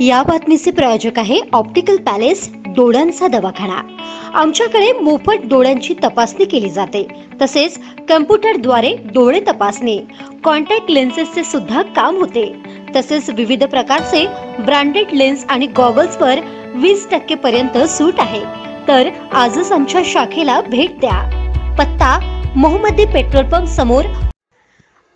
या बातमीचे प्रायोजक आहे ऑप्टिकल पॅलेस डोळ्यांचा दवाखाना। आमच्याकडे मोफत डोळ्यांची तपासणी केली जाते, तसेच कम्प्युटरद्वारे डोळे तपासणी, कॉन्टॅक्ट लेन्सेसचे सुद्धा काम होते। तसेच विविध प्रकारचे ब्रँडेड लेन्स आणि गॉगल्सवर 20% पर्यंत सूट आहे। तर आजच आमच्या शाखेला भेट द्या। पत्ता मोहम्मदी पेट्रोल पंप समोर।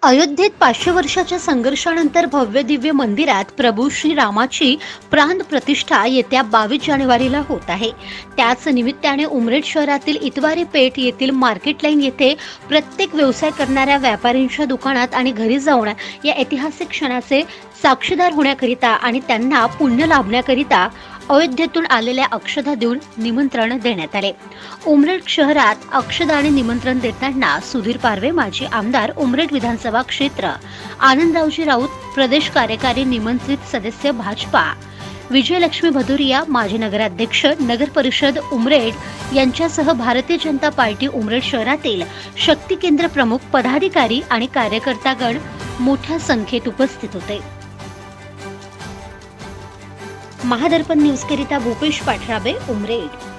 अयोध्येत 500 वर्षाच्या संघर्षानंतर भव्य दिव्य मंदिरात प्रभू श्री रामाची प्राण प्रतिष्ठा येत्या 22 जानेवारीला होत आहे। त्याच निमित्ताने उमरेड शहरातील इतवारी पेठ येथील मार्केट लाईन येथे प्रत्येक व्यवसाय करणाऱ्या व्यापाऱ्यांच्या दुकानात आणि घरी जाऊन या ऐतिहासिक क्षणाचे साक्षीदार होण्याकरिता आणि त्यांना पुण्य लाभण्याकरिता अयोध्येतून आलेल्या अक्षता देऊन निमंत्रण देण्यात आले। उमरेड शहरात अक्षता आणि निमंत्रण देताना सुधीर पारवे माजी आमदार उमरेड विधानसभा क्षेत्र, आनंदरावजी राऊत प्रदेश कार्यकारी निमंत्रित सदस्य भाजपा, विजयलक्ष्मी भदुरिया माजी नगराध्यक्ष नगर परिषद उमरेड यांच्यासह भारतीय जनता पार्टी उमरेड शहरातील शक्ती केंद्र प्रमुख पदाधिकारी आणि कार्यकर्तागण मोठ्या संख्येत उपस्थित होते। महादर्पण न्यूज करिता भूपेश पाठराबे, उमरेड।